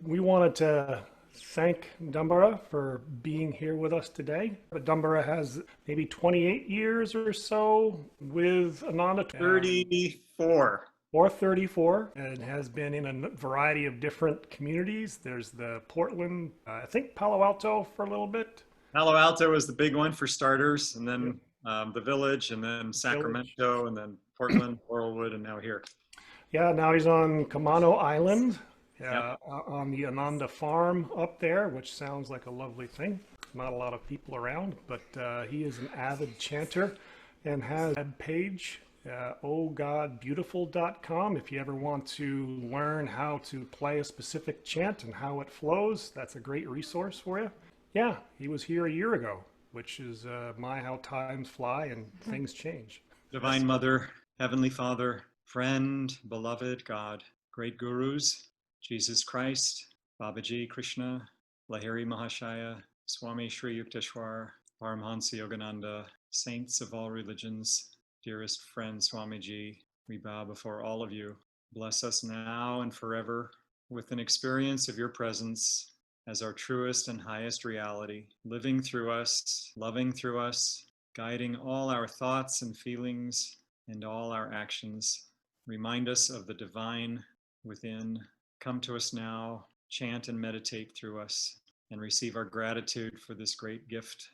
We wanted to thank Dambara for being here with us today. Dambara has maybe 28 years or so with Ananda, 34. or 34, and has been in a variety of different communities. There's the Portland, I think Palo Alto for a little bit. Palo Alto was the big one for starters, and Yep. then the Village, and then Village. Sacramento, and then Portland, Laurelwood, and now here. Yeah, now he's on Camano Island, Yep. on the Ananda Farm up there, which sounds like a lovely thing. Not a lot of people around, but he is an avid chanter and has a web page, ohgodbeautiful.com. If you ever want to learn how to play a specific chant and how it flows, that's a great resource for you. Yeah, he was here a year ago, which is how times fly and things change. Divine Mother, Heavenly Father, friend, beloved God, great gurus, Jesus Christ, Babaji Krishna, Lahiri Mahashaya, Swami Sri Yukteswar, Paramhansa Yogananda, saints of all religions, dearest friend Swamiji, we bow before all of you. Bless us now and forever with an experience of your presence as our truest and highest reality, living through us, loving through us, guiding all our thoughts and feelings and all our actions. Remind us of the divine within. Come to us now, chant and meditate through us, and receive our gratitude for this great gift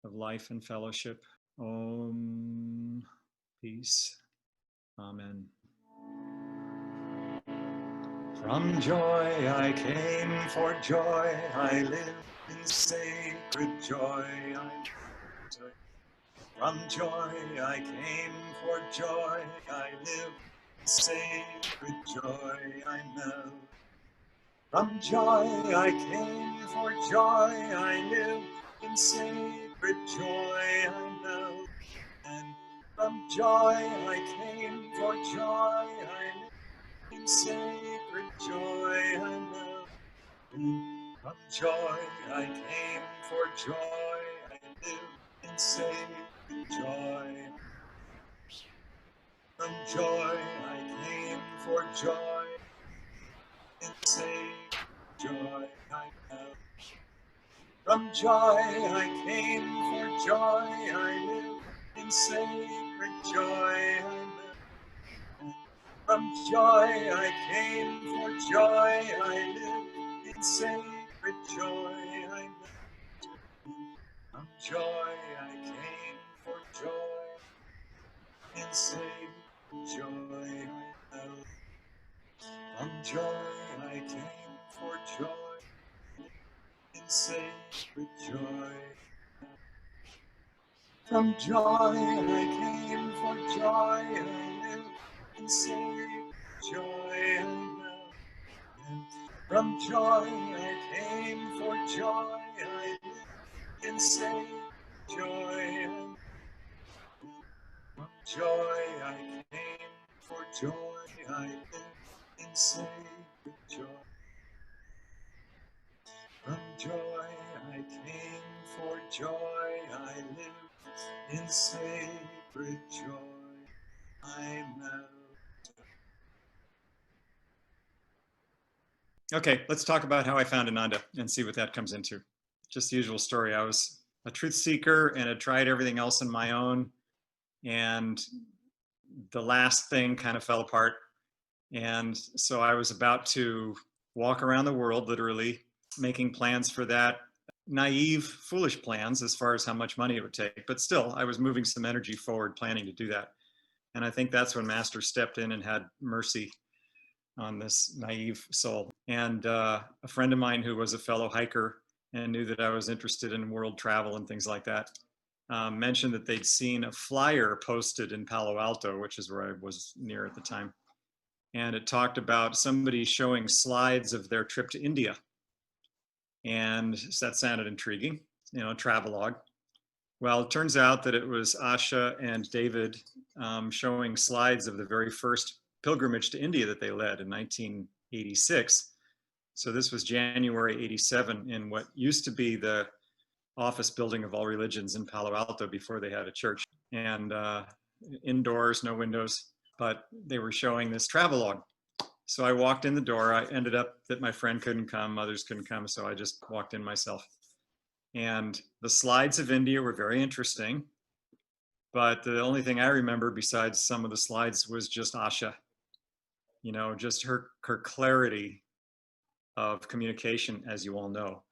of life and fellowship. Om. Peace. Amen. From joy I came, for joy I live, in sacred joy I live. From joy I came, for joy I live, in sacred joy I melt. From joy I came, for joy I live, in sacred joy I melt. And from joy I came, for joy I live, in sacred joy I melt. From joy I came, for joy I live, in sacred joy. From joy I came, for joy, in sacred joy I melt. From joy I came, for joy I live, in sacred joy I melt. From joy I came, for joy I live, in sacred joy I melt. From joy I came, for joy, in sacred joy I melt. From joy I came, for joy, in sacred joy. From joy I came, for joy I live, in sacred joy I melt. From joy I came, for joy I live, in sacred joy I melt. From joy I came, for joy I live, in sacred joy. From joy I came, for joy I live, in sacred joy I melt. Okay, let's talk about how I found Ananda and see what that comes into. Just the usual story. I was a truth seeker and had tried everything else on my own. And the last thing kind of fell apart. And so I was about to walk around the world, literally, making plans for that. Naive, foolish plans as far as how much money it would take. But still, I was moving some energy forward, planning to do that. And I think that's when Master stepped in and had mercy on this naive soul. And a friend of mine who was a fellow hiker and knew that I was interested in world travel and things like that, mentioned that they'd seen a flyer posted in Palo Alto, which is where I was near at the time. And it talked about somebody showing slides of their trip to India. And that sounded intriguing, travelogue. Well, it turns out that it was Asha and David showing slides of the very first pilgrimage to India that they led in 1986. So this was January 87 in what used to be the office building of all religions in Palo Alto before they had a church. And indoors, no windows, but they were showing this travelogue. So I walked in the door. I ended up that my friend couldn't come, others couldn't come, so I just walked in myself. And the slides of India were very interesting, but the only thing I remember besides some of the slides was just Asha, just her clarity of communication, as you all know,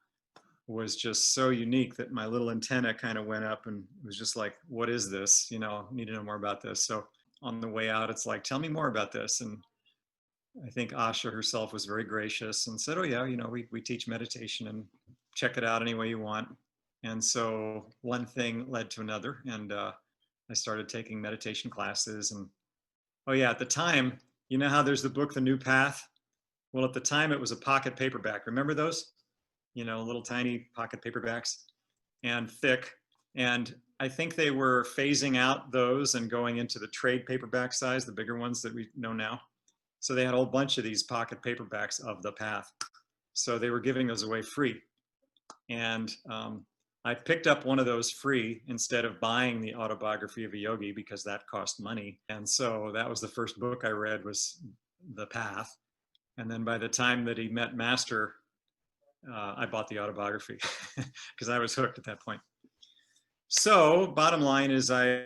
was just so unique that my little antenna kind of went up and was just like, what is this? Need to know more about this. So on the way out, it's like, tell me more about this. And I think Asha herself was very gracious and said, oh yeah, we teach meditation and check it out any way you want. And so one thing led to another, and I started taking meditation classes. And oh yeah, at the time, you know how there's the book, The New Path? Well, at the time it was a pocket paperback. Remember those? Little tiny pocket paperbacks and thick. And I think they were phasing out those and going into the trade paperback size, the bigger ones that we know now. So they had a whole bunch of these pocket paperbacks of the path. So they were giving those away free. And I picked up one of those free instead of buying the autobiography of a yogi because that cost money. And so that was the first book I read, was The Path. And then by the time that he met Master, I bought the autobiography because I was hooked at that point. So bottom line is I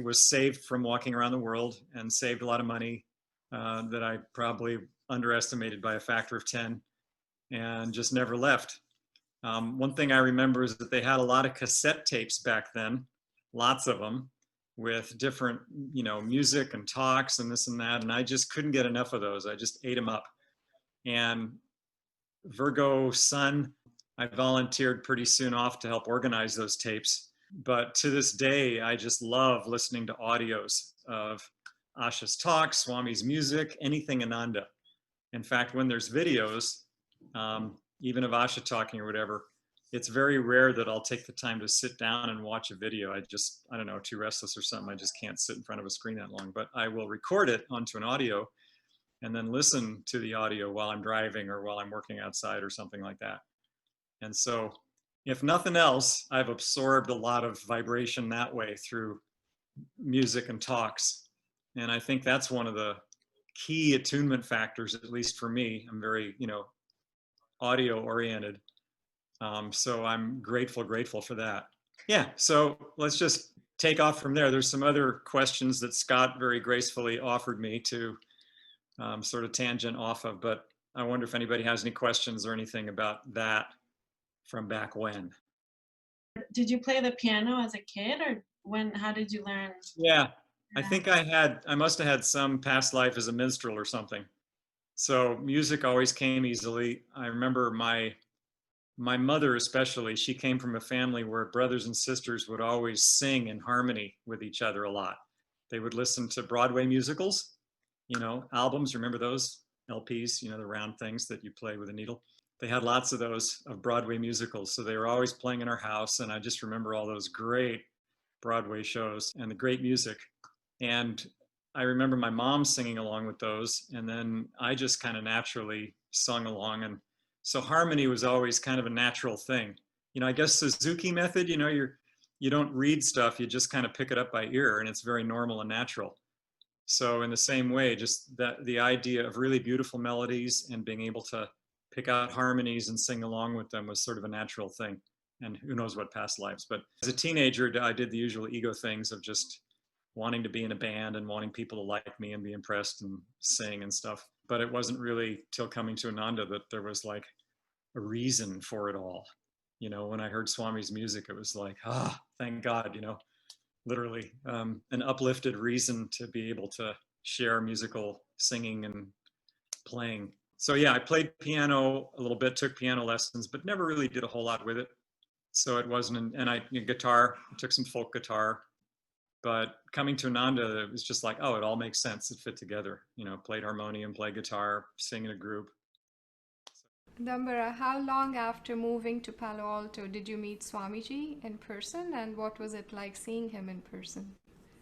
was saved from walking around the world and saved a lot of money that I probably underestimated by a factor of 10 and just never left. One thing I remember is that they had a lot of cassette tapes back then, lots of them, with different, music and talks and this and that. And I just couldn't get enough of those. I just ate them up. And Virgo Sun, I volunteered pretty soon off to help organize those tapes. But to this day, I just love listening to audios of Asha's talks, Swami's music, anything Ananda. In fact, when there's videos, even of Asha talking or whatever, it's very rare that I'll take the time to sit down and watch a video. I don't know, too restless or something. I just can't sit in front of a screen that long. But I will record it onto an audio and then listen to the audio while I'm driving or while I'm working outside or something like that. And so, if nothing else, I've absorbed a lot of vibration that way through music and talks. And I think that's one of the key attunement factors, at least for me. I'm very, audio oriented. So I'm grateful for that. Yeah, so let's just take off from there. There's some other questions that Scott very gracefully offered me to sort of tangent off of, but I wonder if anybody has any questions or anything about that from back when. Did you play the piano as a kid, or how did you learn? Yeah, I think I must have had some past life as a minstrel or something. So music always came easily. I remember my mother especially, she came from a family where brothers and sisters would always sing in harmony with each other a lot. They would listen to Broadway musicals, albums, remember those LPs, the round things that you play with a needle. They had lots of those of Broadway musicals. So they were always playing in our house. And I just remember all those great Broadway shows and the great music. And I remember my mom singing along with those. And then I just kind of naturally sung along. And so harmony was always kind of a natural thing. I guess Suzuki method, you don't read stuff, you just kind of pick it up by ear, and it's very normal and natural. So in the same way, just that the idea of really beautiful melodies and being able to pick out harmonies and sing along with them was sort of a natural thing. And who knows what past lives. But as a teenager, I did the usual ego things of just wanting to be in a band and wanting people to like me and be impressed and sing and stuff. But it wasn't really till coming to Ananda that there was like a reason for it all. When I heard Swami's music, it was like, thank God, literally an uplifted reason to be able to share musical singing and playing. So yeah, I played piano a little bit, took piano lessons, but never really did a whole lot with it. So it wasn't, guitar, I took some folk guitar, but coming to Ananda, it was just like, it all makes sense. It fit together, played harmonium, played guitar, sing in a group. Dambara, how long after moving to Palo Alto did you meet Swamiji in person, and what was it like seeing him in person?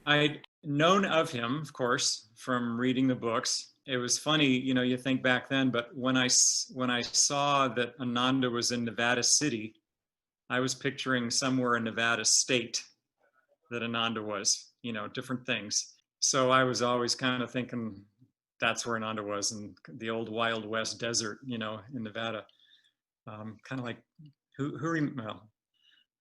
I'd known of him, of course, from reading the books. It was funny, you think back then, but when I saw that Ananda was in Nevada City, I was picturing somewhere in Nevada State that Ananda was, different things. So I was always kind of thinking, that's where Ananda was, in the old Wild West desert, you know, in Nevada. Kind of like, well,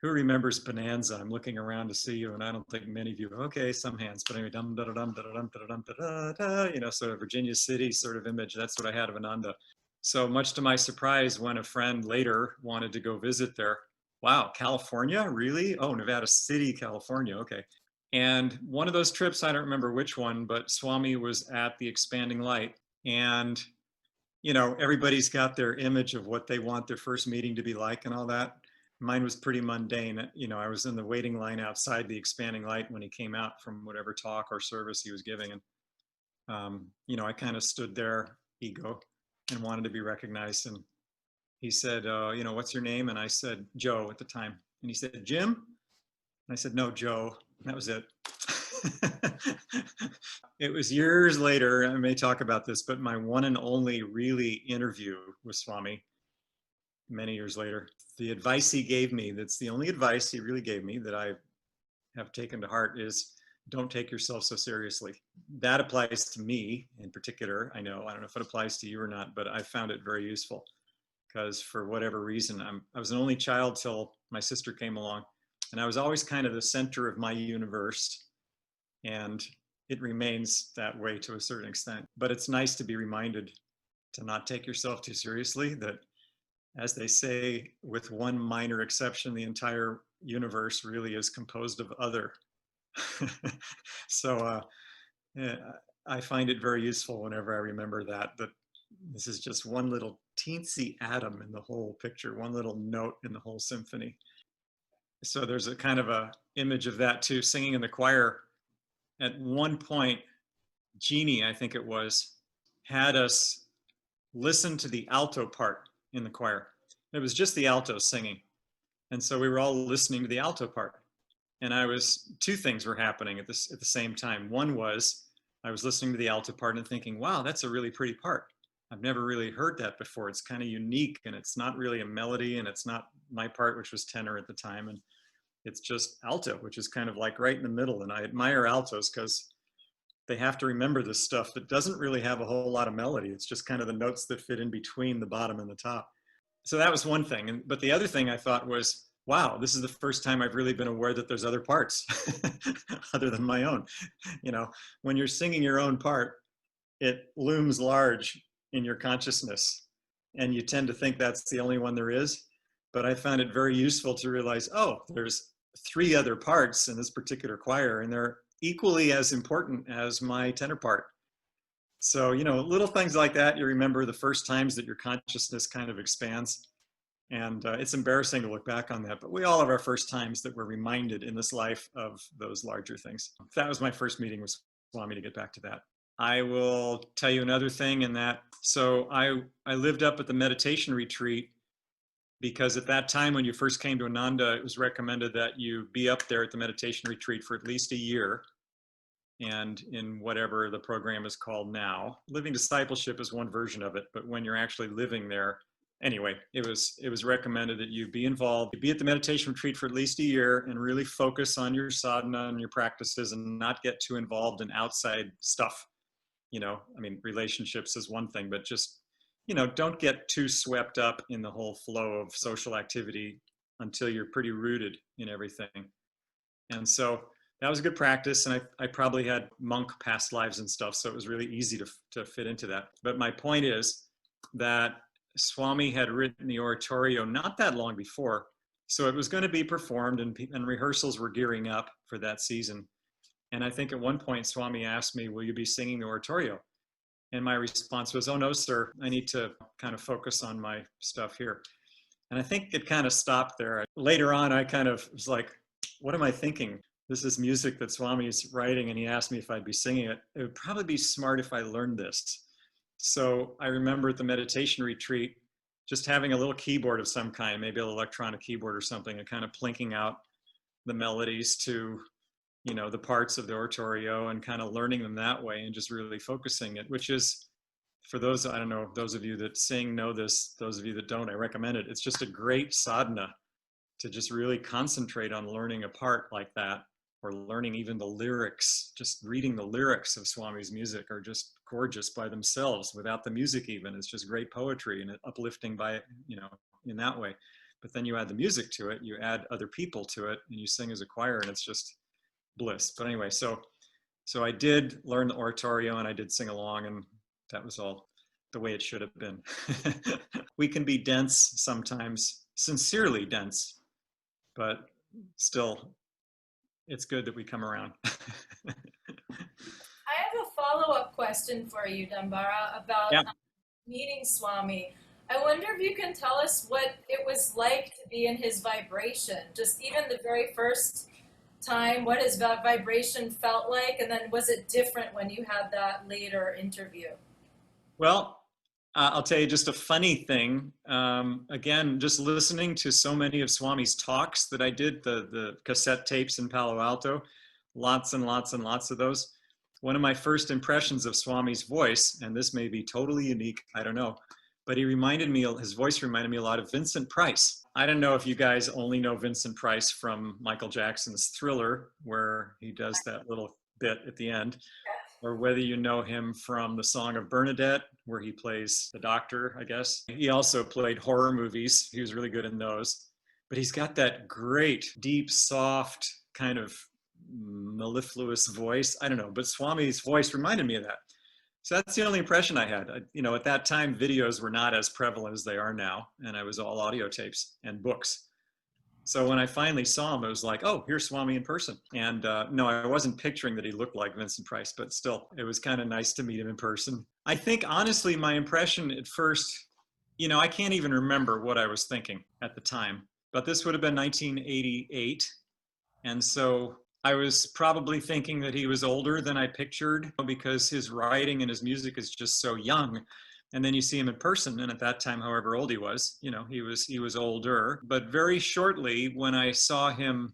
who remembers Bonanza? I'm looking around to see you, and I don't think many of you. Okay, some hands, but anyway, dum da da dum da da dum da da dum da da da. You know, sort of Virginia City sort of image. That's what I had of Ananda. So much to my surprise, when a friend later wanted to go visit there, wow, California, really? Oh, Nevada City, California. Okay. And one of those trips, I don't remember which one, but Swami was at the Expanding Light, and you know, everybody's got their image of what they want their first meeting to be like and all that. Mine was pretty mundane. You know, I was in the waiting line outside the Expanding Light when he came out from whatever talk or service he was giving. And, you know, I kind of stood there, ego, and wanted to be recognized. And he said, you know, what's your name? And I said, Joe at the time. And he said, Jim? And I said, no, Joe. And that was it. It was years later, I may talk about this, but my one and only really interview with Swami many years later, the advice he gave me, that's the only advice he really gave me that I have taken to heart, is don't take yourself so seriously. That applies to me in particular. I don't know if it applies to you or not, but I found it very useful because for whatever reason, I was an only child till my sister came along, and I was always kind of the center of my universe. And it remains that way to a certain extent. But it's nice to be reminded to not take yourself too seriously, that, as they say, with one minor exception, the entire universe really is composed of other. So yeah, I find it very useful whenever I remember that this is just one little teensy atom in the whole picture, one little note in the whole symphony. So there's a kind of a image of that too, singing in the choir. At one point, Jeannie, I think it was, had us listen to the alto part in the choir. It was just the alto singing. And so we were all listening to the alto part. And two things were happening at the same time. One was I was listening to the alto part and thinking, wow, that's a really pretty part. I've never really heard that before. It's kind of unique, and it's not really a melody, and it's not my part, which was tenor at the time. And it's just alto, which is kind of like right in the middle. And I admire altos because they have to remember this stuff that doesn't really have a whole lot of melody. It's just kind of the notes that fit in between the bottom and the top. So that was one thing. But the other thing I thought was, wow, this is the first time I've really been aware that there's other parts other than my own. You know, when you're singing your own part, it looms large in your consciousness, and you tend to think that's the only one there is. But I found it very useful to realize, oh, there's 3 other parts in this particular choir, and they're equally as important as my tenor part. So, you know, little things like that, you remember the first times that your consciousness kind of expands. And it's embarrassing to look back on that, but we all have our first times that we're reminded in this life of those larger things. That was my first meeting with Swami, to get back to that. I will tell you another thing in that. So I lived up at the meditation retreat, because at that time when you first came to Ananda, it was recommended that you be up there at the meditation retreat for at least a year. And in whatever the program is called now, living discipleship is one version of it, but when you're actually living there, anyway, it was recommended that you be involved, be at the meditation retreat for at least a year and really focus on your sadhana and your practices and not get too involved in outside stuff. You know, I mean, relationships is one thing, but just, you know, don't get too swept up in the whole flow of social activity until you're pretty rooted in everything. And so that was a good practice. And I probably had monk past lives and stuff, so it was really easy to fit into that. But my point is that Swami had written the oratorio not that long before, so it was going to be performed, and rehearsals were gearing up for that season. And I think at one point Swami asked me, will you be singing the oratorio? And my response was, oh no, sir, I need to kind of focus on my stuff here. And I think it kind of stopped there. Later on, I kind of was like, what am I thinking? This is music that Swami is writing, and he asked me if I'd be singing it. It would probably be smart if I learned this. So I remember at the meditation retreat, just having a little keyboard of some kind, maybe an electronic keyboard or something, and kind of plinking out the melodies to, you know, the parts of the oratorio and kind of learning them that way and just really focusing it, which is, for those, I don't know, those of you that sing know this, those of you that don't, I recommend it. It's just a great sadhana to just really concentrate on learning a part like that or learning even the lyrics. Just reading the lyrics of Swami's music are just gorgeous by themselves, without the music even. It's just great poetry and uplifting by, in that way. But then you add the music to it, you add other people to it, and you sing as a choir, and it's just bliss. But anyway, so I did learn the oratorio, and I did sing along, and that was all the way it should have been. We can be dense sometimes, sincerely dense, but still, it's good that we come around. I have a follow-up question for you, Dambara, about meeting Swami. I wonder if you can tell us what it was like to be in his vibration, just even the very first time, what his vibration felt like, and then was it different when you had that later interview? Well, I'll tell you just a funny thing. Again, just listening to so many of Swami's talks that I did, the cassette tapes in Palo Alto, lots and lots and lots of those. One of my first impressions of Swami's voice, and this may be totally unique, I don't know, but his voice reminded me a lot of Vincent Price. I don't know if you guys only know Vincent Price from Michael Jackson's Thriller, where he does that little bit at the end, or whether you know him from the Song of Bernadette, where he plays the doctor, I guess. He also played horror movies. He was really good in those. But he's got that great, deep, soft, kind of mellifluous voice. I don't know, but Swami's voice reminded me of that. So that's the only impression I had. At that time, videos were not as prevalent as they are now, and I was all audio tapes and books. So when I finally saw him, it was like, oh, here's Swami in person. And no, I wasn't picturing that he looked like Vincent Price, but still, it was kind of nice to meet him in person. I think, honestly, my impression at first, I can't even remember what I was thinking at the time, but this would have been 1988. And so I was probably thinking that he was older than I pictured, because his writing and his music is just so young. And then you see him in person, and at that time, however old he was, he was older. But very shortly, when I saw him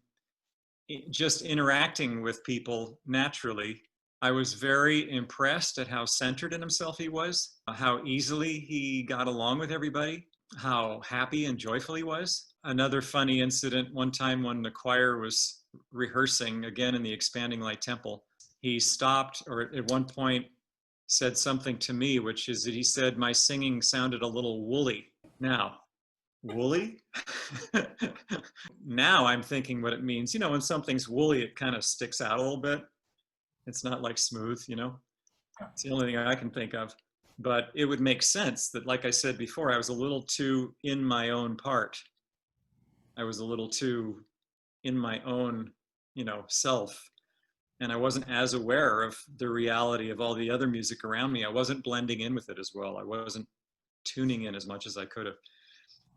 just interacting with people naturally, I was very impressed at how centered in himself he was, how easily he got along with everybody, how happy and joyful he was. Another funny incident, one time when the choir was rehearsing again in the Expanding Light Temple, he stopped, or at one point said something to me, which is that he said my singing sounded a little woolly. Now, woolly? Now I'm thinking what it means. When something's woolly, it kind of sticks out a little bit. It's not like smooth, It's the only thing I can think of. But it would make sense that, like I said before, I was a little too in my own part. I was a little too in my own, self. And I wasn't as aware of the reality of all the other music around me. I wasn't blending in with it as well. I wasn't tuning in as much as I could have.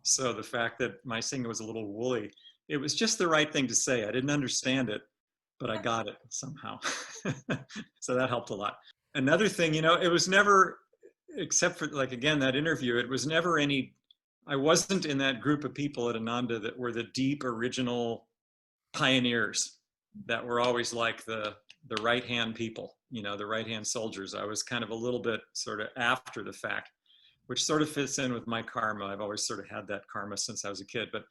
So the fact that my singing was a little woolly, it was just the right thing to say. I didn't understand it, but I got it somehow. So that helped a lot. Another thing, it was never, except for again, that interview, it was never I wasn't in that group of people at Ananda that were the deep original pioneers that were always like the right-hand people, the right-hand soldiers. I was kind of a little bit sort of after the fact, which sort of fits in with my karma. I've always sort of had that karma since I was a kid. But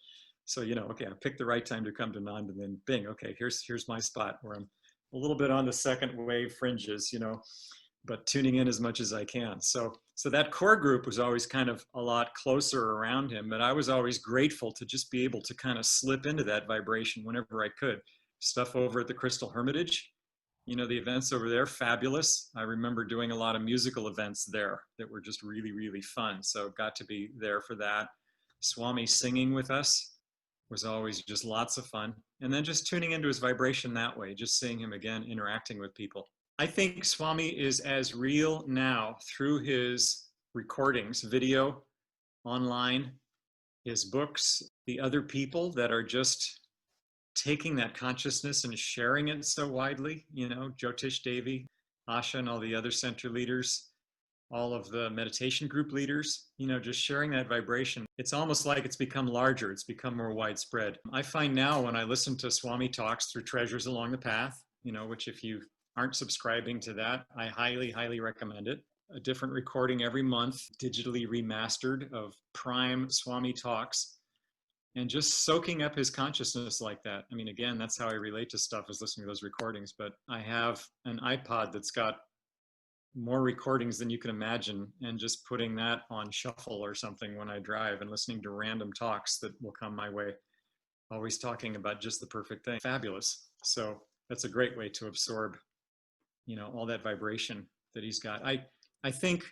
so, okay, I picked the right time to come to Ananda, and then bing, okay, here's my spot where I'm a little bit on the second wave fringes, but tuning in as much as I can. So that core group was always kind of a lot closer around him, but I was always grateful to just be able to kind of slip into that vibration whenever I could. Stuff over at the Crystal Hermitage, the events over there, fabulous. I remember doing a lot of musical events there that were just really, really fun. So got to be there for that. Swami singing with us was always just lots of fun. And then just tuning into his vibration that way, just seeing him again, interacting with people. I think Swami is as real now through his recordings, video, online, his books, the other people that are just taking that consciousness and sharing it so widely, Jyotish Devi, Asha, and all the other center leaders, all of the meditation group leaders, just sharing that vibration. It's almost like it's become larger. It's become more widespread. I find now when I listen to Swami talks through Treasures Along the Path, which if you aren't subscribing to that, I highly, highly recommend it. A different recording every month, digitally remastered, of prime Swami talks. and just soaking up his consciousness like that. I mean, again, that's how I relate to stuff, is listening to those recordings. But I have an iPod that's got more recordings than you can imagine, and just putting that on shuffle or something when I drive and listening to random talks that will come my way, always talking about just the perfect thing. Fabulous. So that's a great way to absorb, all that vibration that he's got. I think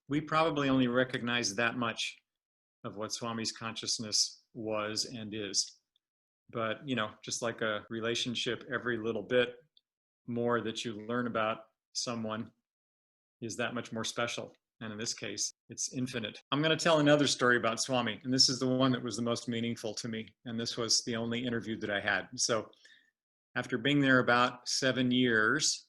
we probably only recognize that much of what Swami's consciousness was and is. But, just like a relationship, every little bit more that you learn about someone is that much more special. And in this case, it's infinite. I'm going to tell another story about Swami, and this is the one that was the most meaningful to me. And this was the only interview that I had. So after being there about 7 years,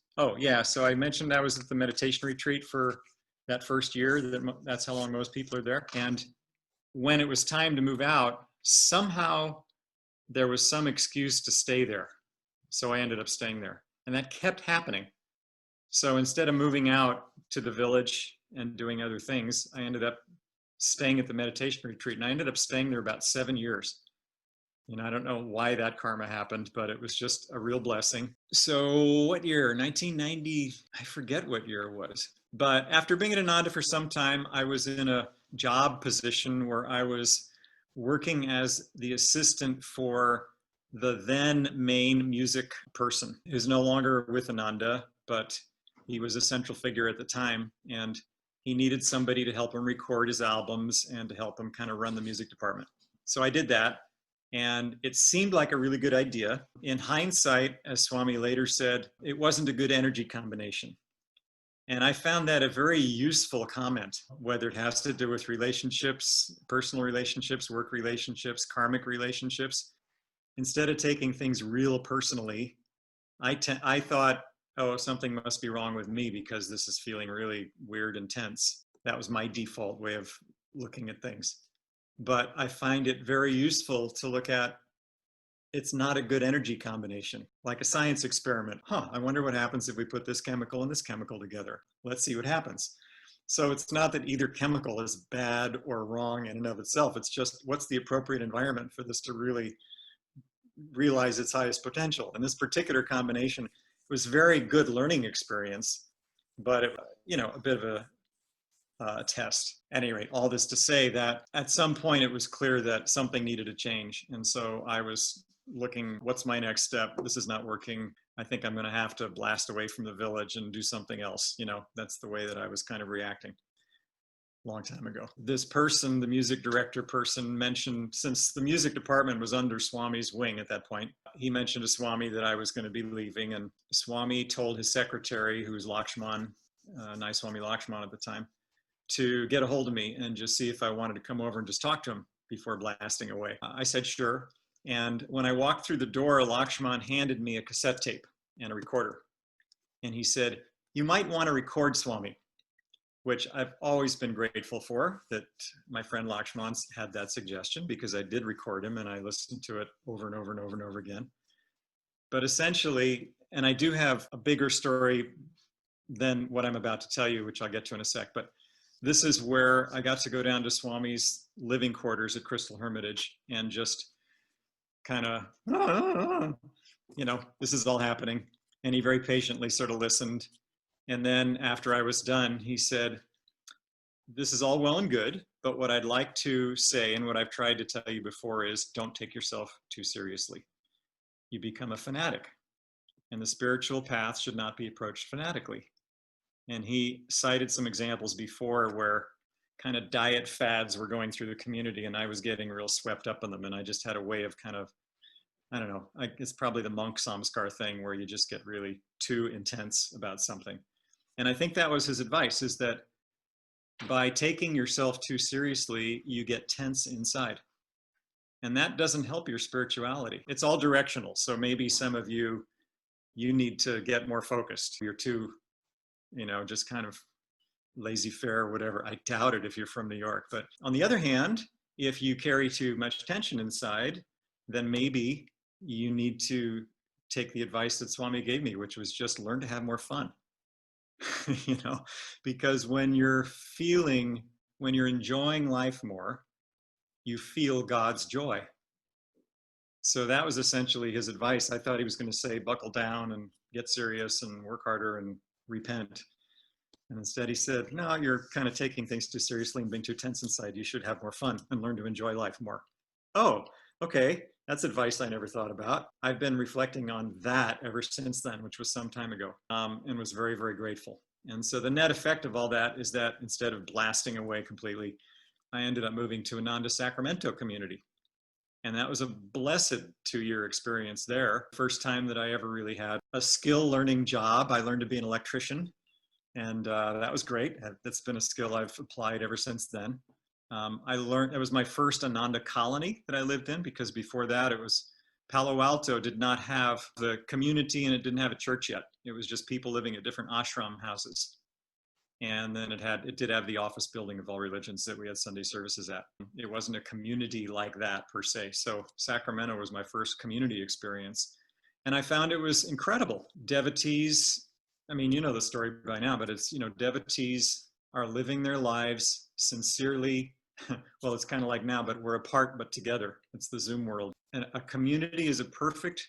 so I mentioned I was at the meditation retreat for that first year. That's how long most people are there. And when it was time to move out, somehow there was some excuse to stay there. So I ended up staying there. And that kept happening. So instead of moving out to the village and doing other things, I ended up staying at the meditation retreat. And I ended up staying there about 7 years. I don't know why that karma happened, but it was just a real blessing. So what year? 1990, I forget what year it was. But after being at Ananda for some time, I was in a job position where I was working as the assistant for the then main music person, who's no longer with Ananda, but he was a central figure at the time. And he needed somebody to help him record his albums and to help him kind of run the music department. So I did that. And it seemed like a really good idea. In hindsight, as Swami later said, it wasn't a good energy combination. And I found that a very useful comment, whether it has to do with relationships, personal relationships, work relationships, karmic relationships. Instead of taking things real personally, I thought, something must be wrong with me because this is feeling really weird and tense. That was my default way of looking at things. But I find it very useful to look at, it's not a good energy combination, like a science experiment. I wonder what happens if we put this chemical and this chemical together. Let's see what happens. So it's not that either chemical is bad or wrong in and of itself. It's just, what's the appropriate environment for this to really realize its highest potential? And this particular combination was a very good learning experience, but a bit of a test. At any rate, all this to say that at some point it was clear that something needed to change. And so I was looking, what's my next step? This is not working. I think I'm going to have to blast away from the village and do something else. That's the way that I was kind of reacting a long time ago. This person, the music director person, mentioned, since the music department was under Swami's wing at that point, he mentioned to Swami that I was going to be leaving. And Swami told his secretary, who was Lakshman, Nai Swami Lakshman at the time, to get a hold of me and just see if I wanted to come over and just talk to him before blasting away. I said, sure. And when I walked through the door, Lakshman handed me a cassette tape and a recorder. And he said, you might want to record Swami, which I've always been grateful for, that my friend Lakshman had that suggestion, because I did record him and I listened to it over and over and over and over again. But essentially, and I do have a bigger story than what I'm about to tell you, which I'll get to in a sec, but this is where I got to go down to Swami's living quarters at Crystal Hermitage and just kind of, this is all happening. And he very patiently sort of listened. And then after I was done, he said, this is all well and good, but what I'd like to say, and what I've tried to tell you before, is don't take yourself too seriously. You become a fanatic, and the spiritual path should not be approached fanatically. And he cited some examples before where kind of diet fads were going through the community, and I was getting real swept up in them. And I just had a way of kind of, I don't know, it's probably the monk samskar thing where you just get really too intense about something. And I think that was his advice, is that by taking yourself too seriously, you get tense inside. And that doesn't help your spirituality. It's all directional. So maybe some of you need to get more focused. You're too, just kind of laissez-faire or whatever. I doubt it if you're from New York. But on the other hand, if you carry too much tension inside, then maybe you need to take the advice that Swami gave me, which was just learn to have more fun. Because when you're enjoying life more, you feel God's joy. So that was essentially his advice. I thought he was going to say, buckle down and get serious and work harder and repent. And instead he said, no, you're kind of taking things too seriously and being too tense inside. You should have more fun and learn to enjoy life more. Oh, okay. That's advice I never thought about. I've been reflecting on that ever since then, which was some time ago, and was very, very grateful. And so the net effect of all that is that instead of blasting away completely, I ended up moving to Ananda Sacramento community. And that was a blessed 2-year experience there. First time that I ever really had a skill learning job. I learned to be an electrician, and that was great. That's been a skill I've applied ever since then. I learned, it was my first Ananda colony that I lived in, because before that it was Palo Alto did not have the community and it didn't have a church yet. It was just people living at different ashram houses. And then it did have the office building of all religions that we had Sunday services at. It wasn't a community like that per se. So Sacramento was my first community experience. And I found it was incredible. Devotees, I mean, you know the story by now, but it's, devotees are living their lives sincerely. Well, it's kind of like now, but we're apart, but together. It's the Zoom world. And a community is a perfect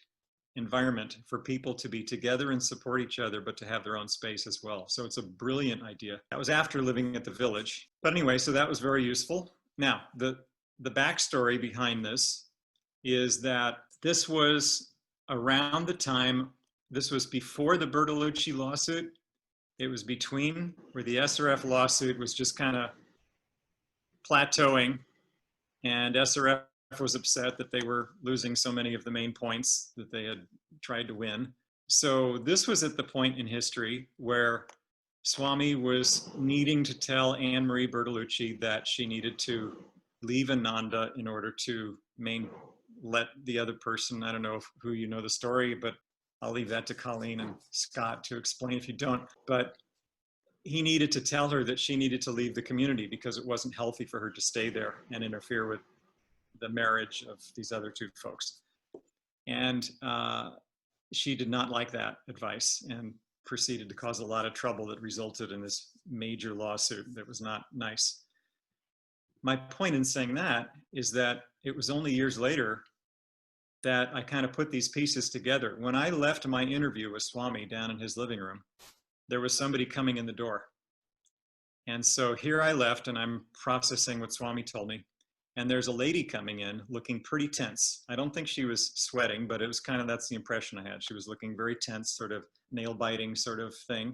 environment for people to be together and support each other, but to have their own space as well. So it's a brilliant idea. That was after living at the village. But anyway, so that was very useful. Now, the backstory behind this is that this was around the time, this was before the Bertolucci lawsuit. It was between where the SRF lawsuit was just kind of plateauing, and SRF was upset that they were losing so many of the main points that they had tried to win. So this was at the point in history where Swami was needing to tell Anne Marie Bertolucci that she needed to leave Ananda in order to let the other person, I don't know who you know the story, but I'll leave that to Colleen and Scott to explain if you don't. But he needed to tell her that she needed to leave the community because it wasn't healthy for her to stay there and interfere with the marriage of these other two folks. And she did not like that advice and proceeded to cause a lot of trouble that resulted in this major lawsuit that was not nice. My point in saying that is that it was only years later that I kind of put these pieces together. When I left my interview with Swami down in his living room, there was somebody coming in the door. And so here I left and I'm processing what Swami told me. And there's a lady coming in looking pretty tense. I don't think she was sweating, but it was kind of, that's the impression I had. She was looking very tense, sort of nail biting sort of thing.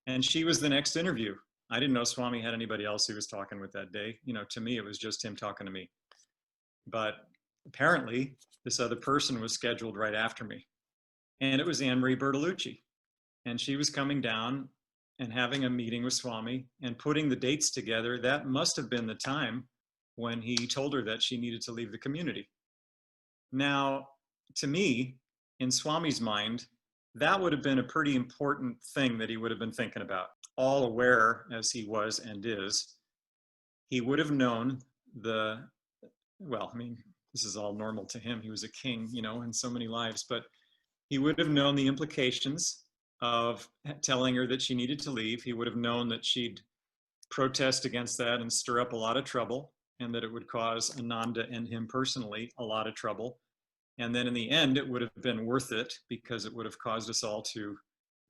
And she was the next interview. I didn't know Swami had anybody else he was talking with that day. To me, it was just him talking to me. But apparently this other person was scheduled right after me. And it was Anne Marie Bertolucci. And she was coming down and having a meeting with Swami and putting the dates together. That must have been the time when he told her that she needed to leave the community. Now, to me, in Swami's mind, that would have been a pretty important thing that he would have been thinking about. All aware as he was and is, he would have known this is all normal to him. He was a king, in so many lives, but he would have known the implications of telling her that she needed to leave. He would have known that she'd protest against that and stir up a lot of trouble, and that it would cause Ananda and him personally a lot of trouble. And then in the end, it would have been worth it because it would have caused us all to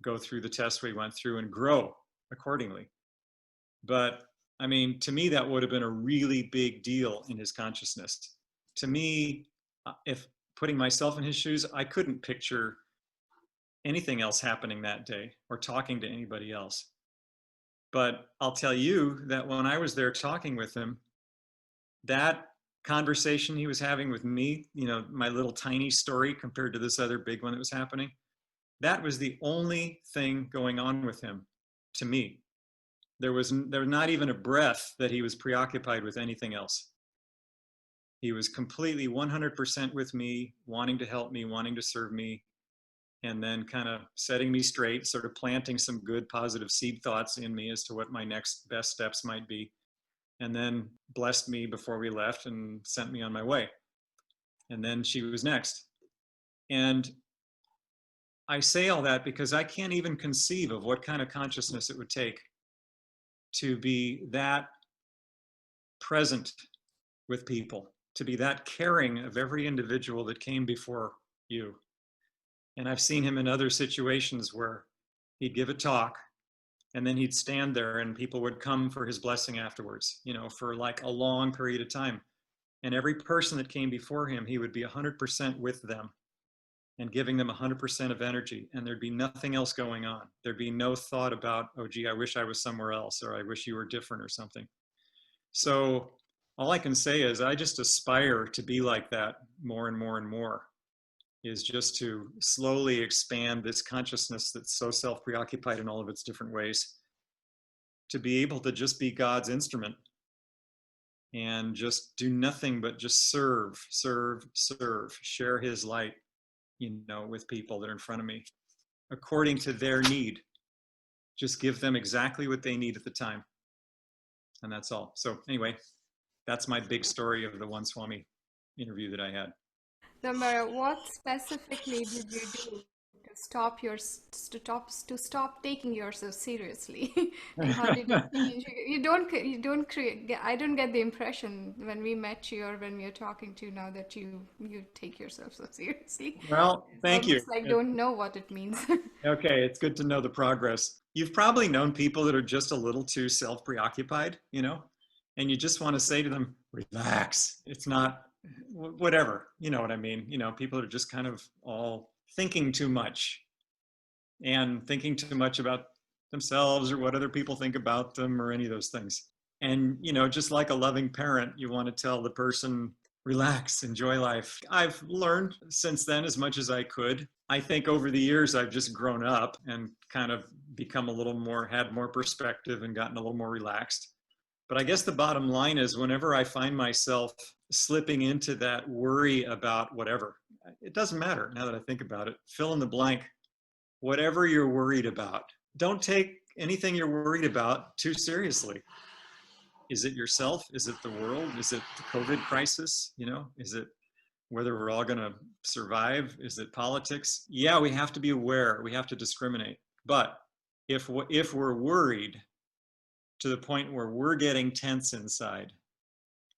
go through the tests we went through and grow accordingly. But to me, that would have been a really big deal in his consciousness. To me, if putting myself in his shoes, I couldn't picture anything else happening that day or talking to anybody else. But I'll tell you that when I was there talking with him, that conversation he was having with me, my little tiny story compared to this other big one that was happening, that was the only thing going on with him to me. There was not even a breath that he was preoccupied with anything else. He was completely 100% with me, wanting to help me, wanting to serve me, and then kind of setting me straight, sort of planting some good positive seed thoughts in me as to what my next best steps might be. And then blessed me before we left and sent me on my way. And then she was next. And I say all that because I can't even conceive of what kind of consciousness it would take to be that present with people, to be that caring of every individual that came before you. And I've seen him in other situations where he'd give a talk and then he'd stand there and people would come for his blessing afterwards, you know, for like a long period of time. And every person that came before him, he would be 100% with them and giving them 100% of energy. And there'd be nothing else going on. There'd be no thought about, oh, gee, I wish I was somewhere else, or I wish you were different or something. So all I can say is I just aspire to be like that more and more and more, is just to slowly expand this consciousness that's so self-preoccupied in all of its different ways, to be able to just be God's instrument and just do nothing but just serve, serve, serve, share his light, you know, with people that are in front of me, according to their need. Just give them exactly what they need at the time. And that's all. So anyway, that's my big story of the one Swami interview that I had. Dambara, what specifically did you do to stop taking yourself seriously? And how did you change? You don't create. I don't get the impression when we met you or when we are talking to you now that you take yourself so seriously. Well, thank you. Almost like don't know what it means. Okay, it's good to know the progress. You've probably known people that are just a little too self-preoccupied, you know, and you just want to say to them, relax. It's not whatever, you know what I mean? You know, people are just kind of all thinking too much and thinking too much about themselves or what other people think about them or any of those things. And, you know, just like a loving parent, you want to tell the person, relax, enjoy life. I've learned since then as much as I could. I think over the years, I've just grown up and kind of become a little more, had more perspective and gotten a little more relaxed. But I guess the bottom line is whenever I find myself slipping into that worry about whatever, it doesn't matter now that I think about it, fill in the blank, whatever you're worried about. Don't take anything you're worried about too seriously. Is it yourself? Is it the world? Is it the COVID crisis? You know, is it whether we're all going to survive? Is it politics? Yeah, we have to be aware. We have to discriminate. But if we're worried to the point where we're getting tense inside,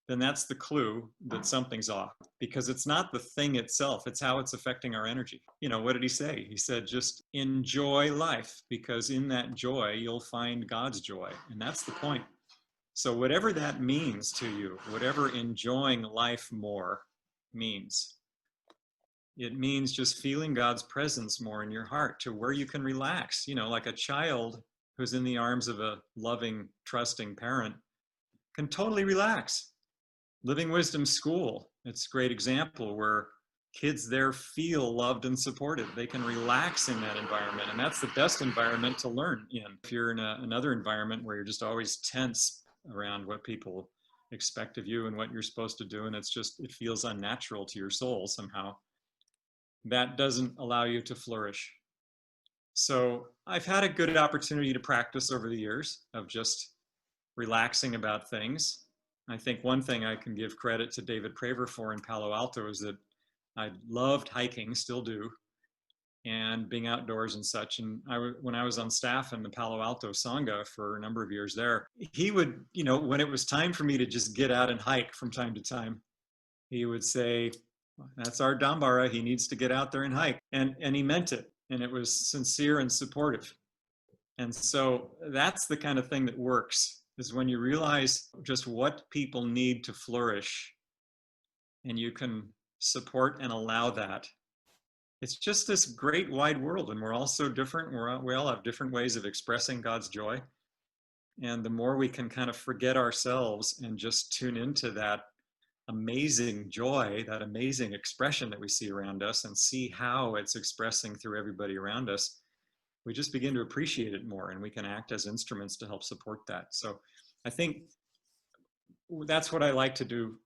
then that's the clue that something's off, because it's not the thing itself, it's how it's affecting our energy. You know, what did he say? He said, just enjoy life, because in that joy, you'll find God's joy. And that's the point. So whatever that means to you, whatever enjoying life more means, it means just feeling God's presence more in your heart to where you can relax, you know, like a child who's in the arms of a loving, trusting parent can totally relax. Living Wisdom School, it's a great example where kids there feel loved and supported. They can relax in that environment, and that's the best environment to learn in. If you're in another environment where you're just always tense around what people expect of you and what you're supposed to do, and it feels unnatural to your soul somehow, that doesn't allow you to flourish. So I've had a good opportunity to practice over the years of just relaxing about things. I think one thing I can give credit to David Praver for in Palo Alto is that I loved hiking, still do, and being outdoors and such. And when I was on staff in the Palo Alto Sangha for a number of years there, he would, you know, when it was time for me to just get out and hike from time to time, he would say, that's our Dambara, he needs to get out there and hike. And he meant it. And it was sincere and supportive. And so that's the kind of thing that works, is when you realize just what people need to flourish and you can support and allow that. It's just this great wide world, and we're all so different. We all have different ways of expressing God's joy. And the more we can kind of forget ourselves and just tune into that amazing joy, that amazing expression that we see around us, and see how it's expressing through everybody around us, we just begin to appreciate it more, and we can act as instruments to help support that. So I think that's what I like to do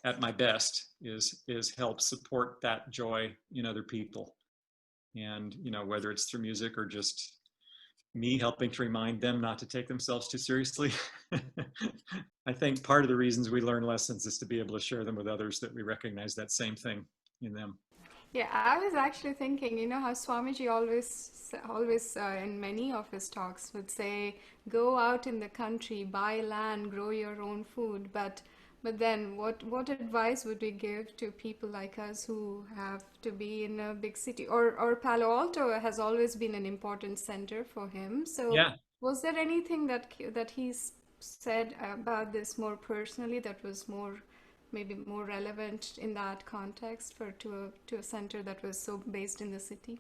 at my best, is help support that joy in other people. And, you know, whether it's through music or just me helping to remind them not to take themselves too seriously. I think part of the reasons we learn lessons is to be able to share them with others, that we recognize that same thing in them. Yeah, I was actually thinking, you know, how Swamiji always in many of his talks would say, go out in the country, buy land, grow your own food. But But then what advice would we give to people like us who have to be in a big city? Or Palo Alto has always been an important center for him. So Yeah. was there anything that he's said about this more personally that was more maybe more relevant in that context for to a center that was so based in the city?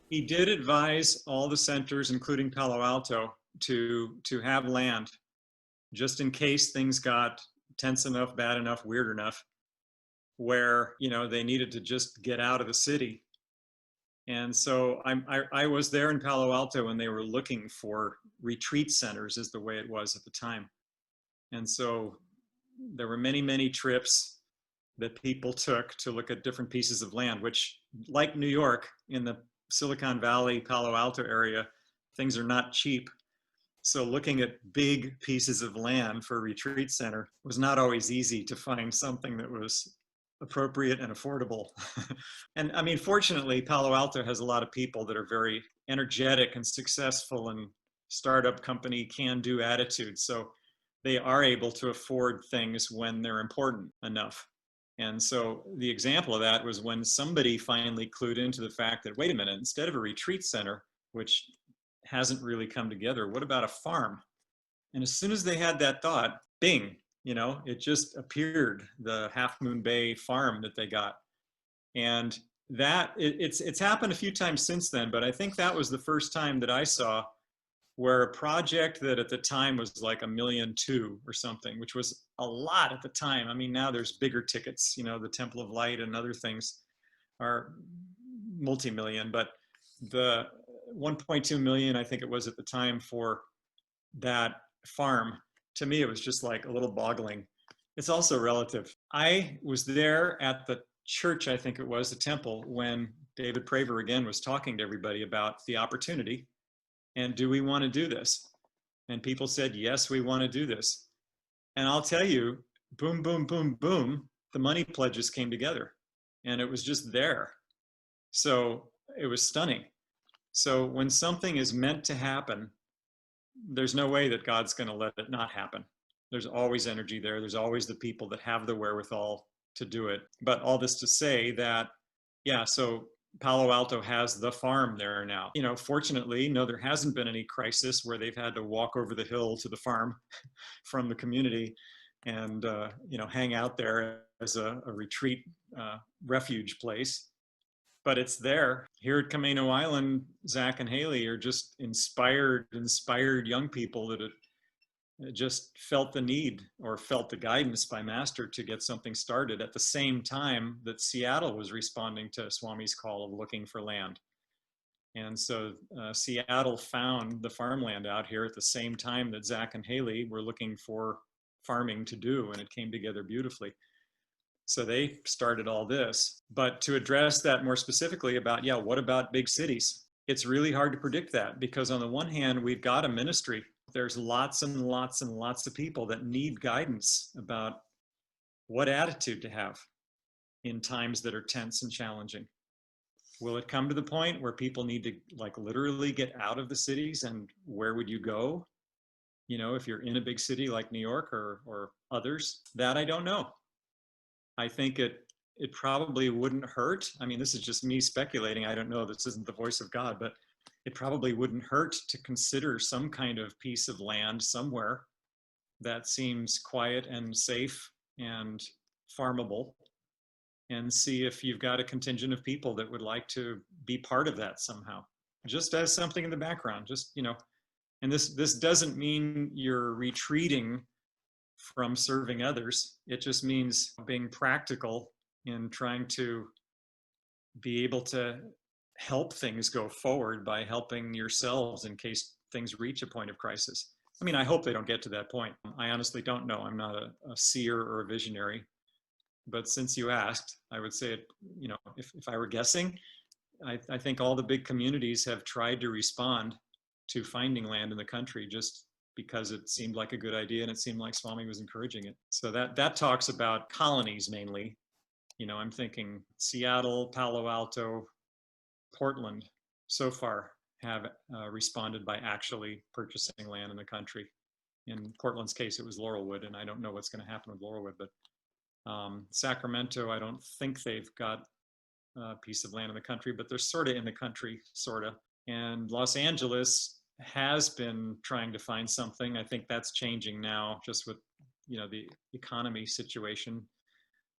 He did advise all the centers, including Palo Alto, to have land just in case things got tense enough, bad enough, weird enough, where they needed to just get out of the city. And so I was there in Palo Alto and they were looking for retreat centers, is the way it was at the time. And so there were many, many trips that people took to look at different pieces of land, which, like New York, in the Silicon Valley, Palo Alto area, things are not cheap. So looking at big pieces of land for a retreat center was not always easy to find something that was appropriate and affordable. And I mean, fortunately, Palo Alto has a lot of people that are very energetic and successful and startup company can-do attitude. So they are able to afford things when they're important enough. And so the example of that was when somebody finally clued into the fact that, wait a minute, instead of a retreat center, which hasn't really come together, what about a farm? And as soon as they had that thought, bing, it just appeared, the Half Moon Bay farm that they got. And that it's happened a few times since then, but I think that was the first time that I saw where a project that at the time was like $1.2 million or something, which was a lot at the time. I mean, now there's bigger tickets, the Temple of Light and other things are multi-million, but the 1.2 million, I think it was at the time, for that farm, to me, it was just like a little boggling. It's also relative. I was there at the church, I think it was, the temple, when David Praver again was talking to everybody about the opportunity and do we want to do this? And people said, yes, we want to do this. And I'll tell you, boom, boom, boom, boom, the money pledges came together and it was just there. So it was stunning. So when something is meant to happen, there's no way that God's going to let it not happen. There's always energy there. There's always the people that have the wherewithal to do it. But all this to say that, yeah, so Palo Alto has the farm there now. Fortunately, no, there hasn't been any crisis where they've had to walk over the hill to the farm from the community and, hang out there as a retreat refuge place. But it's there. Here at Camano Island, Zach and Haley are just inspired young people that just felt the need or felt the guidance by Master to get something started at the same time that Seattle was responding to Swami's call of looking for land. And so Seattle found the farmland out here at the same time that Zach and Haley were looking for farming to do, and it came together beautifully. So they started all this. But to address that more specifically about, what about big cities? It's really hard to predict that because on the one hand, we've got a ministry. There's lots and lots and lots of people that need guidance about what attitude to have in times that are tense and challenging. Will it come to the point where people need to literally get out of the cities, and where would you go? If you're in a big city like New York or others, that I don't know. I think it probably wouldn't hurt. I mean, this is just me speculating. I don't know. This isn't the voice of God, but it probably wouldn't hurt to consider some kind of piece of land somewhere that seems quiet and safe and farmable, and see if you've got a contingent of people that would like to be part of that somehow, just as something in the background, and this doesn't mean you're retreating from serving others. It just means being practical in trying to be able to help things go forward by helping yourselves in case things reach a point of crisis. I mean, I hope they don't get to that point. I honestly don't know. I'm not a seer or a visionary. But since you asked, I would say, if I were guessing, I think all the big communities have tried to respond to finding land in the country just because it seemed like a good idea and it seemed like Swami was encouraging it. So that talks about colonies mainly. I'm thinking Seattle, Palo Alto, Portland so far have responded by actually purchasing land in the country. In Portland's case, it was Laurelwood, and I don't know what's going to happen with Laurelwood, but Sacramento, I don't think they've got a piece of land in the country, but they're sort of in the country, sort of. And Los Angeles has been trying to find something. I think that's changing now, just with, you know, the economy situation.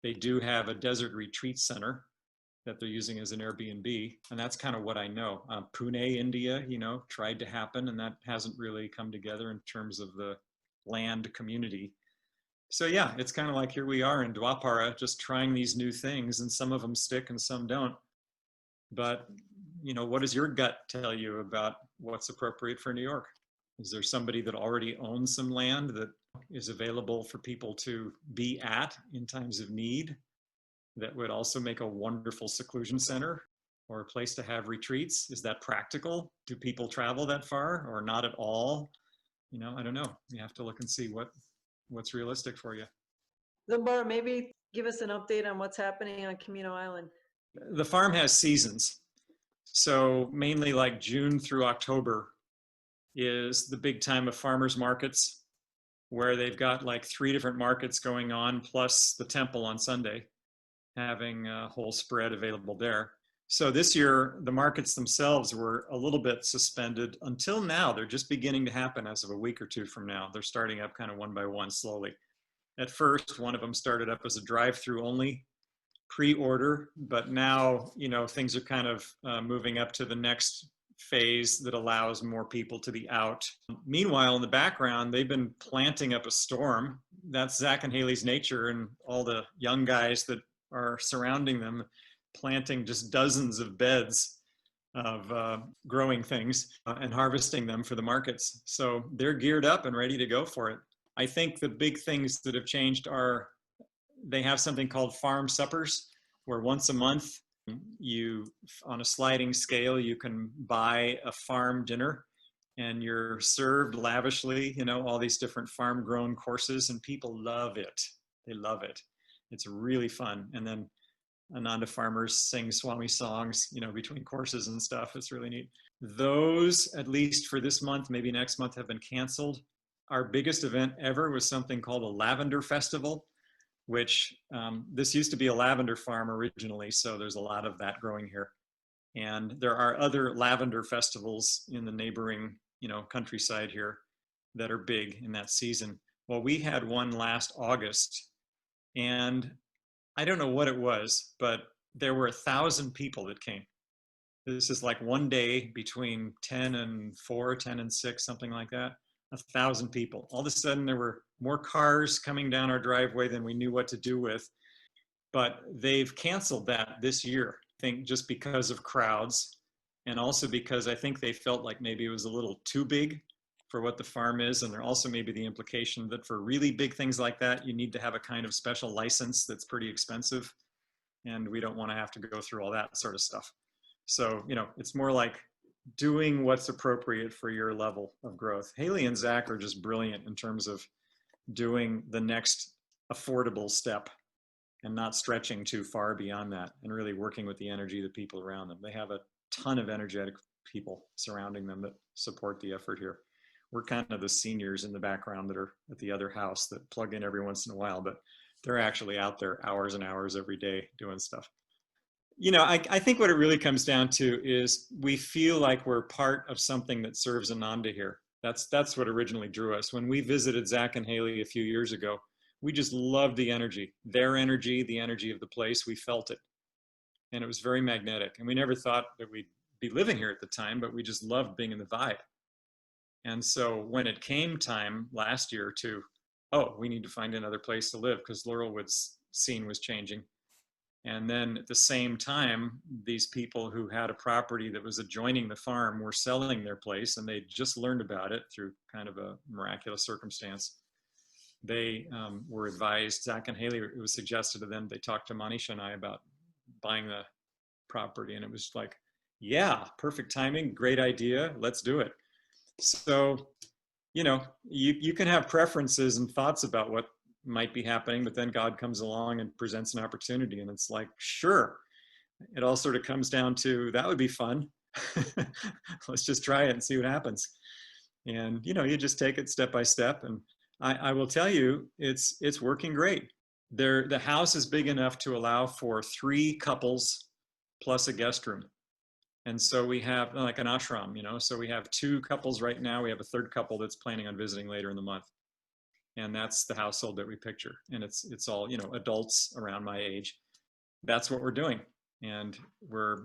They do have a desert retreat center that they're using as an Airbnb, and that's kind of what I know. Pune, India, you know, tried to happen, and that hasn't really come together in terms of the land community. So yeah, it's kind of like here we are in Dwapara, just trying these new things, and some of them stick and some don't. But, you know, what does your gut tell you about what's appropriate for New York? Is there somebody that already owns some land that is available for people to be at in times of need, that would also make a wonderful seclusion center or a place to have retreats? Is that practical? Do people travel that far or not at all? You know, I don't know. You have to look and see what's realistic for you. Dambara, maybe give us an update on what's happening on Camano Island. The farm has seasons. So mainly like June through October is the big time of farmers markets, where they've got like 3 different markets going on, plus the temple on Sunday, having a whole spread available there. So this year, the markets themselves were a little bit suspended until now. They're just beginning to happen as of a week or 2 from now. They're starting up kind of one by one slowly. At first, one of them started up as a drive-through only pre-order, but now, you know, things are kind of moving up to the next phase that allows more people to be out. Meanwhile, in the background, they've been planting up a storm. That's Zach and Haley's nature, and all the young guys that are surrounding them, planting just dozens of beds of growing things and harvesting them for the markets. So they're geared up and ready to go for it. I think the big things that have changed are they have something called farm suppers, where once a month you, on a sliding scale, you can buy a farm dinner and you're served lavishly, you know, all these different farm grown courses, and people love it. They love it. It's really fun. And then Ananda farmers sing Swami songs, you know, between courses and stuff. It's really neat. Those, at least for this month, maybe next month, have been canceled. Our biggest event ever was something called a Lavender Festival, which this used to be a lavender farm originally, so there's a lot of that growing here. And there are other lavender festivals in the neighboring, you know, countryside here that are big in that season. Well, we had one last August, and I don't know what it was, but there were 1,000 people that came. This is like one day between 10 and 4, 10 and 6, something like that. 1,000 people. All of a sudden, there were more cars coming down our driveway than we knew what to do with. But they've canceled that this year, I think, just because of crowds, and also because I think they felt like maybe it was a little too big for what the farm is. And there also may be the implication that for really big things like that, you need to have a kind of special license that's pretty expensive. And we don't want to have to go through all that sort of stuff. So, you know, it's more like doing what's appropriate for your level of growth. Haley and Zach are just brilliant in terms of doing the next affordable step and not stretching too far beyond that, and really working with the energy of the people around them. They have a ton of energetic people surrounding them that support the effort here. We're kind of the seniors in the background that are at the other house that plug in every once in a while, but they're actually out there hours and hours every day doing stuff. You know, I think what it really comes down to is we feel like we're part of something that serves Ananda here. That's what originally drew us. When we visited Zach and Haley a few years ago, we just loved the energy, their energy, the energy of the place. We felt it. And it was very magnetic. And we never thought that we'd be living here at the time, but we just loved being in the vibe. And so when it came time last year to, oh, we need to find another place to live because Laurelwood's scene was changing. And then at the same time, these people who had a property that was adjoining the farm were selling their place, and they just learned about it through kind of a miraculous circumstance. They were advised, Zach and Haley, it was suggested to them, they talked to Manisha and I about buying the property, and it was like, yeah, perfect timing, great idea, let's do it. So, you know, you can have preferences and thoughts about what might be happening, but then God comes along and presents an opportunity, and it's like, sure. It all sort of comes down to, that would be fun. Let's just try it and see what happens. And, you just take it step by step. And I will tell you, it's working great. The house is big enough to allow for 3 couples plus a guest room. And so we have like an ashram, so we have 2 couples right now. We have a 3rd couple that's planning on visiting later in the month. And that's the household that we picture. And it's all, adults around my age. That's what we're doing. And we're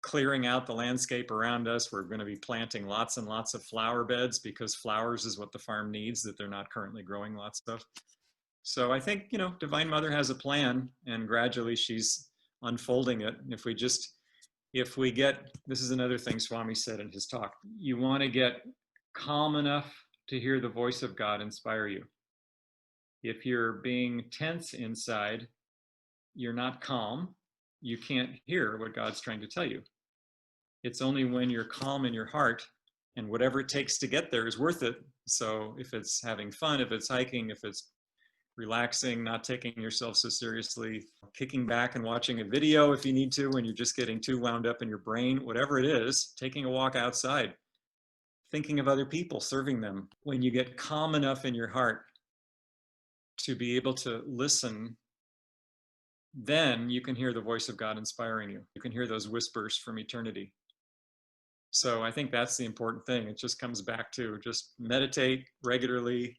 clearing out the landscape around us. We're going to be planting lots and lots of flower beds because flowers is what the farm needs that they're not currently growing lots of. So I think, Divine Mother has a plan, and gradually she's unfolding it. If we get, this is another thing Swami said in his talk, you want to get calm enough to hear the voice of God inspire you. If you're being tense inside, you're not calm, you can't hear what God's trying to tell you. It's only when you're calm in your heart, and whatever it takes to get there is worth it. So if it's having fun, if it's hiking, if it's relaxing, not taking yourself so seriously, kicking back and watching a video if you need to when you're just getting too wound up in your brain, whatever it is, taking a walk outside, thinking of other people, serving them. When you get calm enough in your heart to be able to listen, then you can hear the voice of God inspiring you. You can hear those whispers from eternity. So I think that's the important thing. It just comes back to just meditate regularly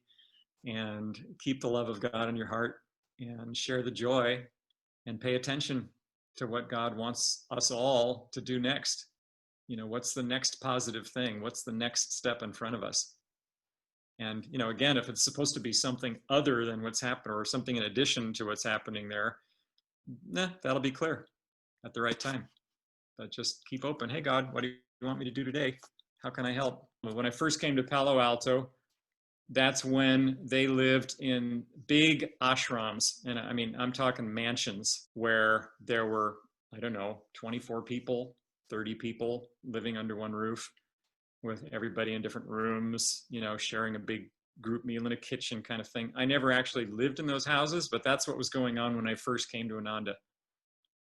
and keep the love of God in your heart and share the joy and pay attention to what God wants us all to do next. What's the next positive thing? What's the next step in front of us? And, again, if it's supposed to be something other than what's happened or something in addition to what's happening there, that'll be clear at the right time. But just keep open. Hey, God, what do you want me to do today? How can I help? When I first came to Palo Alto, that's when they lived in big ashrams. And I mean, I'm talking mansions where there were, 24 people, 30 people living under one roof with everybody in different rooms, sharing a big group meal in a kitchen kind of thing. I never actually lived in those houses, but that's what was going on when I first came to Ananda.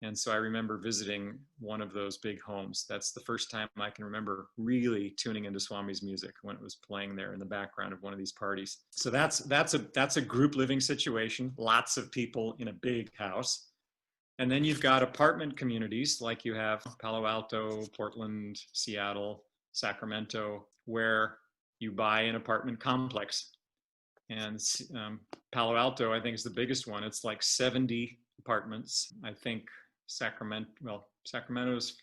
And so I remember visiting one of those big homes. That's the first time I can remember really tuning into Swami's music, when it was playing there in the background of one of these parties. So that's a group living situation, lots of people in a big house. And then you've got apartment communities like you have Palo Alto, Portland, Seattle, Sacramento, where you buy an apartment complex. And Palo Alto, I think, is the biggest one. It's like 70 apartments. I think Sacramento's,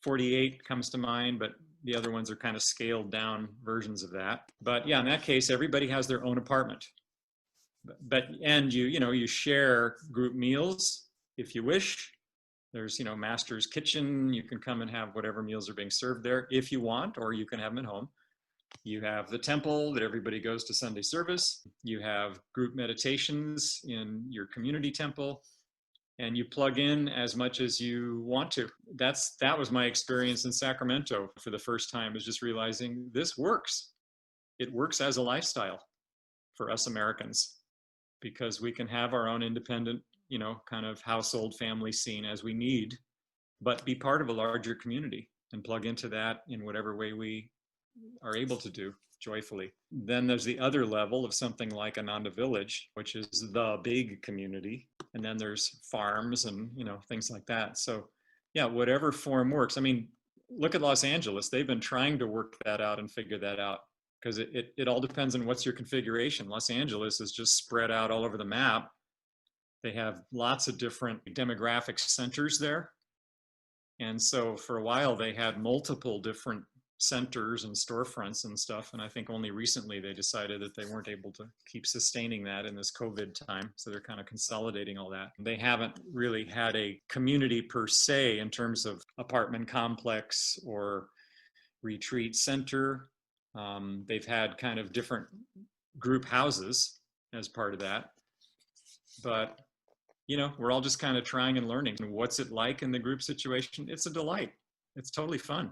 48 comes to mind, but the other ones are kind of scaled down versions of that. But yeah, in that case, everybody has their own apartment. And you share group meals if you wish. There's, master's kitchen. You can come and have whatever meals are being served there if you want, or you can have them at home. You have the temple that everybody goes to Sunday service. You have group meditations in your community temple, and you plug in as much as you want to. That was my experience in Sacramento for the first time, is just realizing this works. It works as a lifestyle for us Americans, because we can have our own independent, kind of household family scene as we need, but be part of a larger community and plug into that in whatever way we are able to do joyfully. Then there's the other level of something like Ananda Village, which is the big community. And then there's farms and, things like that. So yeah, whatever form works. I mean, look at Los Angeles. They've been trying to work that out and figure that out, because it all depends on what's your configuration. Los Angeles is just spread out all over the map. They have lots of different demographic centers there. And so for a while they had multiple different centers and storefronts and stuff. And I think only recently they decided that they weren't able to keep sustaining that in this COVID time. So they're kind of consolidating all that. They haven't really had a community per se in terms of apartment complex or retreat center. They've had kind of different group houses as part of that. But, we're all just kind of trying and learning. What's it like in the group situation? It's a delight. It's totally fun.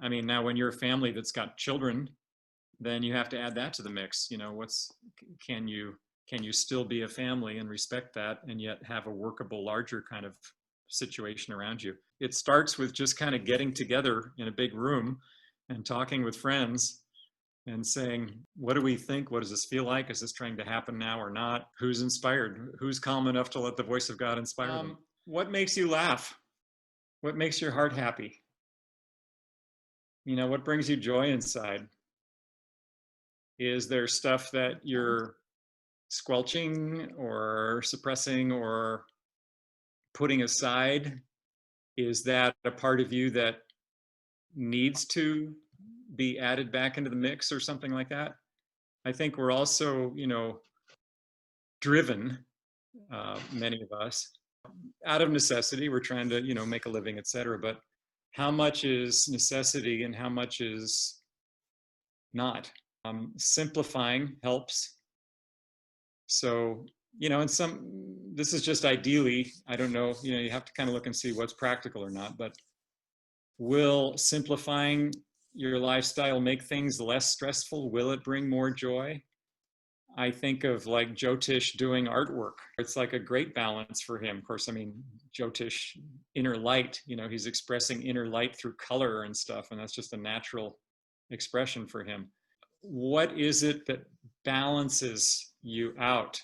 I mean, now when you're a family that's got children, then you have to add that to the mix. Can you still be a family and respect that and yet have a workable, larger kind of situation around you? It starts with just kind of getting together in a big room and talking with friends and saying, what do we think? What does this feel like? Is this trying to happen now or not? Who's inspired? Who's calm enough to let the voice of God inspire them? What makes you laugh? What makes your heart happy? You know, what brings you joy inside? Is there stuff that you're squelching or suppressing or putting aside? Is that a part of you that needs to be added back into the mix or something like that? I think we're also, you know, driven, many of us, out of necessity. We're trying to, you know, make a living, etc. But how much is necessity and how much is not? Simplifying helps. So, you know, this is just ideally, I don't know, you know, you have to kind of look and see what's practical or not, but will simplifying your lifestyle make things less stressful? Will it bring more joy? I think of like Jyotish doing artwork. It's like a great balance for him. Of course, I mean, Jyotish, inner light, you know, he's expressing inner light through color and stuff, and that's just a natural expression for him. What is it that balances you out?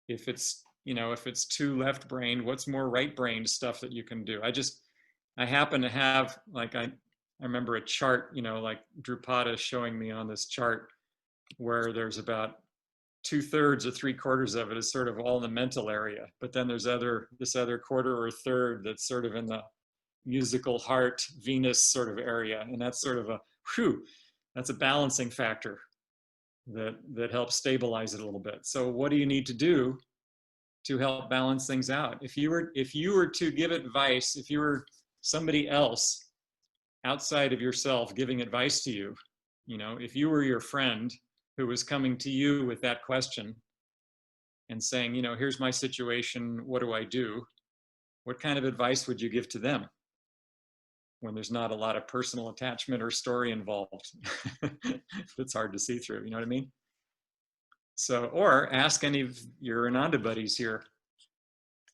If it's, you know, if it's too left-brained, what's more right-brained stuff that you can do? I happen to have, like, I remember a chart, you know, like Drupada showing me on this chart where there's about 2/3 or 3/4 of it is sort of all in the mental area. But then there's this other quarter or third that's sort of in the musical heart, Venus sort of area. And that's sort of that's a balancing factor that helps stabilize it a little bit. So what do you need to do to help balance things out? If you were to give advice, if you were somebody else outside of yourself giving advice to you, you know, if you were your friend who was coming to you with that question and saying, you know, here's my situation, what do I do? What kind of advice would you give to them when there's not a lot of personal attachment or story involved? It's hard to see through, you know what I mean? So, or ask any of your Ananda buddies here,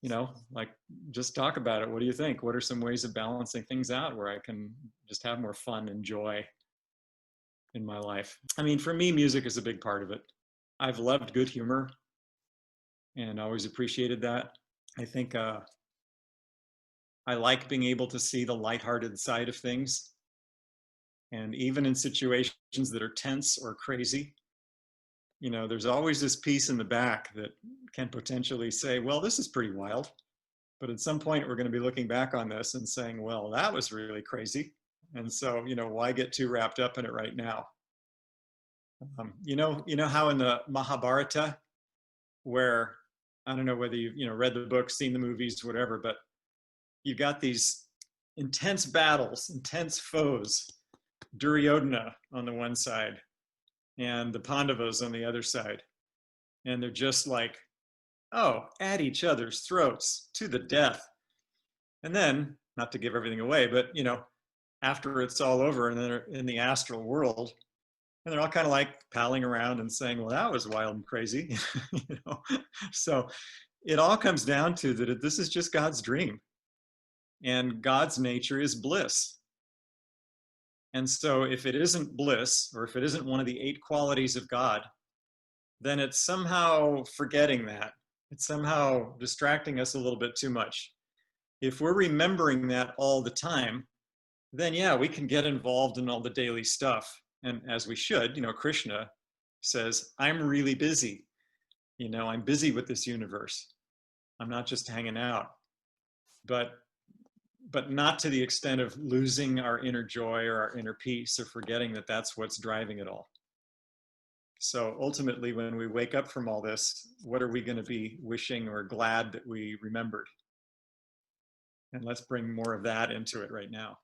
you know, like, just talk about it. What do you think? What are some ways of balancing things out where I can just have more fun and joy in my life? I mean, for me, music is a big part of it. I've loved good humor and always appreciated that. I think I like being able to see the lighthearted side of things. And even in situations that are tense or crazy, you know, there's always this piece in the back that can potentially say, well, this is pretty wild. But at some point, we're going to be looking back on this and saying, well, that was really crazy. And so, you know, why get too wrapped up in it right now? You know how in the Mahabharata, where, I don't know whether you've, you know, read the book, seen the movies, whatever, but you got these intense battles, intense foes, Duryodhana on the one side and the Pandavas on the other side. And they're just like, oh, at each other's throats to the death. And then, not to give everything away, but, you know, after it's all over and they're in the astral world, and they're all kind of like palling around and saying, well, that was wild and crazy. You know? So it all comes down to that this is just God's dream. And God's nature is bliss. And so if it isn't bliss, or if it isn't one of the 8 qualities of God, then it's somehow forgetting that. It's somehow distracting us a little bit too much. If we're remembering that all the time, then yeah, we can get involved in all the daily stuff. And as we should, you know, Krishna says, I'm really busy. You know, I'm busy with this universe. I'm not just hanging out. But not to the extent of losing our inner joy or our inner peace, or forgetting that that's what's driving it all. So ultimately, when we wake up from all this, what are we going to be wishing or glad that we remembered? And let's bring more of that into it right now.